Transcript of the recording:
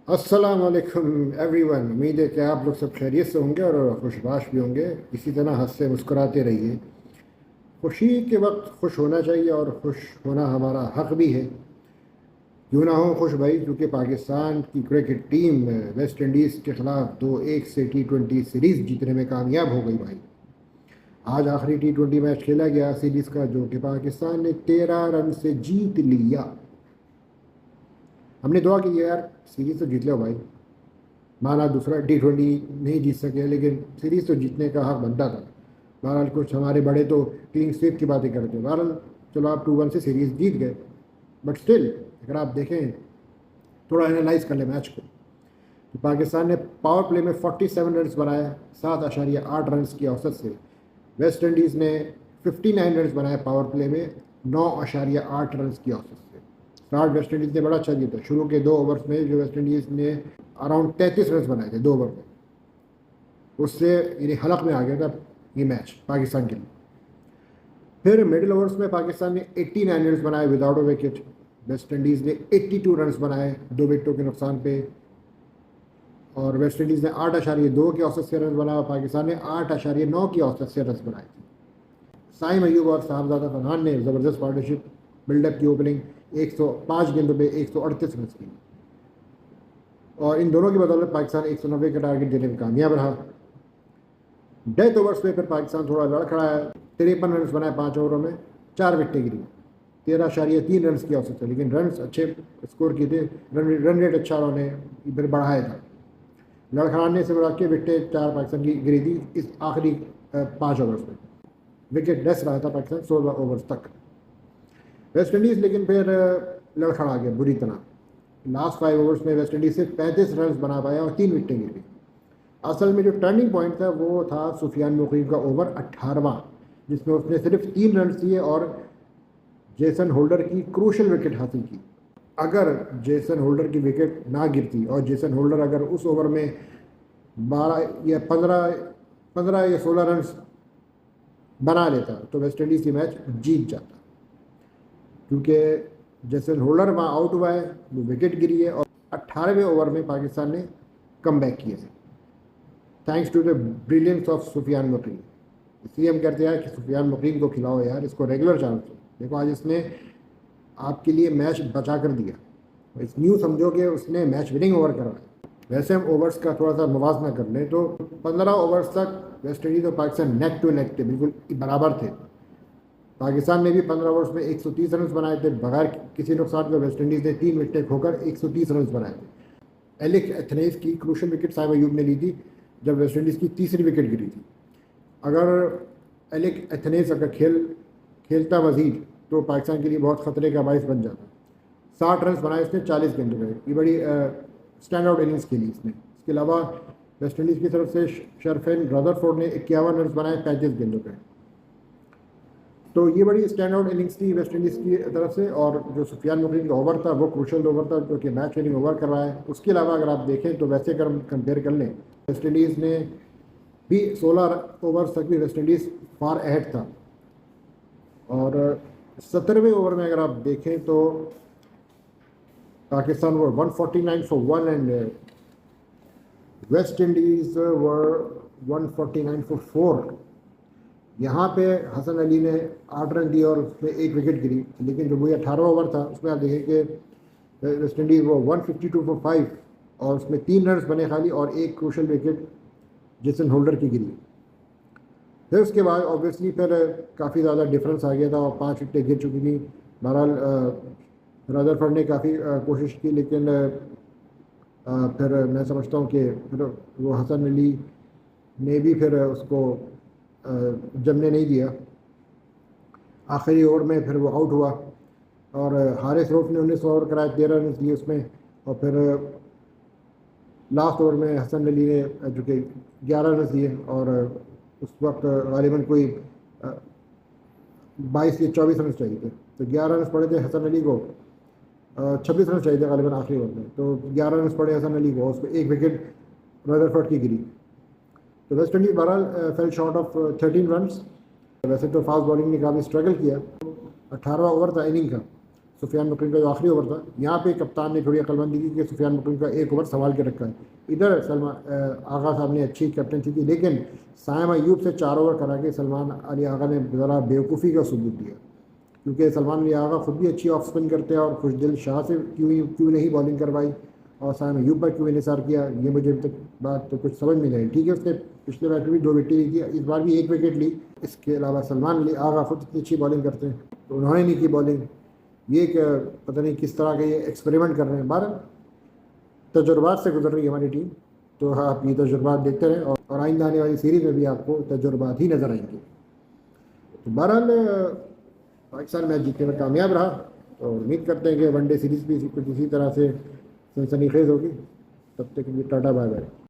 अस्सलाम वालेकुम एवरीवन। उम्मीद है कि आप लोग सब खैरियत से होंगे और खुशबाश भी होंगे। इसी तरह हंसते मुस्कुराते रहिए। खुशी के वक्त खुश होना चाहिए और खुश होना हमारा हक भी है। क्यों ना हो खुश भाई, क्योंकि पाकिस्तान की क्रिकेट टीम वेस्ट इंडीज़ के ख़िलाफ़ 2-1 से T20 सीरीज़ जीतने में कामयाब हो गई भाई। आज आखिरी T20 मैच खेला गया सीरीज़ का, जो कि पाकिस्तान ने 13 रन से जीत लिया। हमने दुआ की यार सीरीज़ तो जीत लो भाई। माना दूसरा T20 नहीं जीत सके, लेकिन सीरीज़ तो जीतने का हक बनता था। बहरहाल कुछ हमारे बड़े तो क्लीन स्वीप की बातें करते हैं। बहरहाल चलो आप 2-1 से सीरीज़ जीत गए, बट स्टिल अगर आप देखें, थोड़ा एनालाइज कर ले मैच को, तो पाकिस्तान ने पावर प्ले में 47 रन बनाए 7.8 रन की औसत से। वेस्ट इंडीज़ ने 59 रन बनाए पावर प्ले में 9.8 रन की औसत से। स्टार्ट वेस्ट इंडीज़ ने बड़ा अच्छा जीता। शुरू के 2 ओवर्स में जो वेस्ट इंडीज़ ने अराउंड 33 रन बनाए थे 2 ओवर में, उससे यानी हलक में आ गया था ये मैच पाकिस्तान के लिए। फिर मिडिल ओवर्स में पाकिस्तान ने 89 रन बनाए without a wicket. West Indies ने 82 रन बनाए 2 विकेटों के नुकसान पे। और वेस्ट इंडीज़ ने 8.2 की औसत से रन बनाया, पाकिस्तान ने 8.9 की औसत से रन बनाए थे। साइम अयूब और साहबजादा फरहान ने ज़बरदस्त पार्टनरशिप बिल्डअप की। ओपनिंग 105 गेंदों पे 138 रन की, और इन दोनों की बदौलत पाकिस्तान 190 का टारगेट देने में कामयाब रहा। डेथ ओवर्स में फिर पाकिस्तान थोड़ा लड़खड़ाया। 53 रन बनाए 5 ओवरों में, 4 विकेटें गिरी। 13.3 रन की औसत है, लेकिन रन अच्छे स्कोर किए थे। रन रेट अच्छा उन्होंने फिर बढ़ाया था। लड़खड़ाने से बड़ा के विकेटें 4 पाकिस्तान की गिरी थी इस आखिरी 5 ओवर्स में। विकेट लेस रहा था पाकिस्तान 16 ओवर्स तक। वेस्ट इंडीज़ लेकिन फिर लड़खड़ा गया बुरी तरह। लास्ट 5 ओवर्स में वेस्ट इंडीज़ से 35 रन बना पाया और 3 विकेटें गिर गई। असल में जो टर्निंग पॉइंट था वो था सुफियान मुकीम का ओवर 18वां, जिसमें उसने सिर्फ 3 रन दिए और जेसन होल्डर की क्रूशल विकेट हासिल की। अगर जेसन होल्डर की विकेट ना गिरती और जेसन होल्डर अगर उस ओवर में 12 या 15 या 16 रन बना लेता तो वेस्ट इंडीज़ ये मैच जीत जाता। क्योंकि जेसन होल्डर वहाँ आउट हुआ है, वो विकेट गिरी है, और 18वें ओवर में पाकिस्तान ने कम बैक किया है, thanks to the brilliance of Sufiyan Muqeem. इसलिए हम कहते हैं कि सुफियान मुकीम को खिलाओ यार, इसको रेगुलर चांस दो। देखो आज इसने आपके लिए मैच बचा कर दिया। इस न्यू समझो कि उसने मैच विनिंग ओवर करवाया। वैसे हम ओवर्स का थोड़ा सा मुवाजना कर लें तो 15 ओवर्स तक वेस्ट इंडीज़ और पाकिस्तान नेक टू नेक थे, बिल्कुल बराबर थे। पाकिस्तान ने भी 15 ओवर्स में 130 रन बनाए थे बगैर किसी नुकसान के। वेस्ट इंडीज़ ने 3 विकेटें खोकर 130 रन बनाए थे। एलिक एथनेस की क्रूशल विकेट साइम अयूब ने ली थी जब वेस्ट इंडीज़ की तीसरी विकेट गिरी थी। अगर एलिक एथनेस अगर खेलता मजीद तो पाकिस्तान के लिए बहुत ख़तरे का बाइस बन जाता। 60 रन बनाए इसने 40 गेंदों में। ये बड़ी स्टैंड आउट इनिंग्स खेली इसने। इसके अलावा वेस्ट इंडीज़ की तरफ से शरफेन रदरफोर्ड ने 51 रन बनाए 35 गेंदों पे। तो ये बड़ी स्टैंड आउट इनिंग्स थी वेस्ट इंडीज़ की तरफ से। और जो सुफियान मुकीम का ओवर था वो क्रूशल ओवर था, जो कि मैच विनिंग ओवर कर रहा है। उसके अलावा अगर आप देखें तो वैसे अगर हम कंपेयर कर लें, वेस्ट इंडीज़ ने भी 16 ओवर्स तक भी वेस्ट इंडीज़ फार अहेड था। और 17वें ओवर में अगर आप देखें तो पाकिस्तान वर 149 for 1 and West Indies were 149 for 4। यहाँ पे हसन अली ने 8 रन दिए और उसमें 1 विकेट गिरी। लेकिन जो वही 18 ओवर था उसमें आप देखें कि वेस्ट इंडीज़ वो 152 फॉर 5 और उसमें 3 रन बने खाली और 1 क्रूशल विकेट जेसन होल्डर की गिरी। फिर उसके बाद ऑब्वियसली फिर काफ़ी ज़्यादा डिफरेंस आ गया था और 5 विकेटें गिर चुकी थी। बहरहाल रदरफोर्ड ने काफ़ी कोशिश की, लेकिन फिर मैं समझता हूँ कि फिर वो हसन अली ने भी फिर उसको जमने नहीं दिया। आखिरी ओवर में फिर वो आउट हुआ और हारिस रऊफ ने 19 ओवर कराए 13 रन दिए उसमें। और फिर लास्ट ओवर में हसन अली ने जो कि 11 रन दिए, और उस वक्त गालिबन कोई 22 या 24 रन चाहिए थे। तो 11 रन पड़े थे हसन अली को, 26 रन चाहिए थे गालिबन आखिरी ओवर में। तो 11 रन पड़े हसन अली को, उस पर 1 विकेट रदरफोर्ड की गिरी। तो वेस्ट इंडीज़ बहरहाल फेल शॉर्ट ऑफ 13 रन। वैसे तो फास्ट बॉलिंग ने काफ़ी स्ट्रगल किया। 18वां ओवर था इनिंग का। सुफियान मकरम का जो आखिरी ओवर था, यहाँ पे कप्तान ने थोड़ी अक्लमंदी की कि सुफियान मकरम का एक ओवर संभाल के रखा है। इधर आगा साहब ने अच्छी कैप्टनसी की, लेकिन साइम अयूब से 4 ओवर करा के सलमान अली आगा ने ज़रा बेवकूफ़ी का सबूत दिया, क्योंकि सलमान अली आगा खुद भी अच्छी ऑफ स्पिन करते हैं और खुशदिल शाह से क्यों नहीं बॉलिंग करवाई और साइम अयूब पर क्यों इन्हिसार किया, ये मुझे अभी तक बात तो कुछ समझ में नहीं आई। ठीक है, उसने पिछले मैच में भी 2 विकेट ली थी, इस बार भी 1 विकेट ली। इसके अलावा सलमान अली आगा खुद इतनी अच्छी बॉलिंग करते हैं तो उन्होंने नहीं की बॉलिंग। ये क्या, पता नहीं किस तरह के ये एक्सपेरिमेंट कर रहे हैं। 12 तजुर्बात से गुजर रही है हमारी टीम, तो हाँ, आप ये तजुर्बात देखते रहें और आइंदा आने वाली सीरीज़ में भी आपको तजुर्बात ही नज़र आएंगे। तो बहरहाल पाकिस्तान मैच जीतने में कामयाब रहा, तो उम्मीद करते हैं कि वनडे सीरीज़ भी कुछ इसी तरह से सनसनीखेज़ होगी। तब तक के लिए टाटा बाय बाय।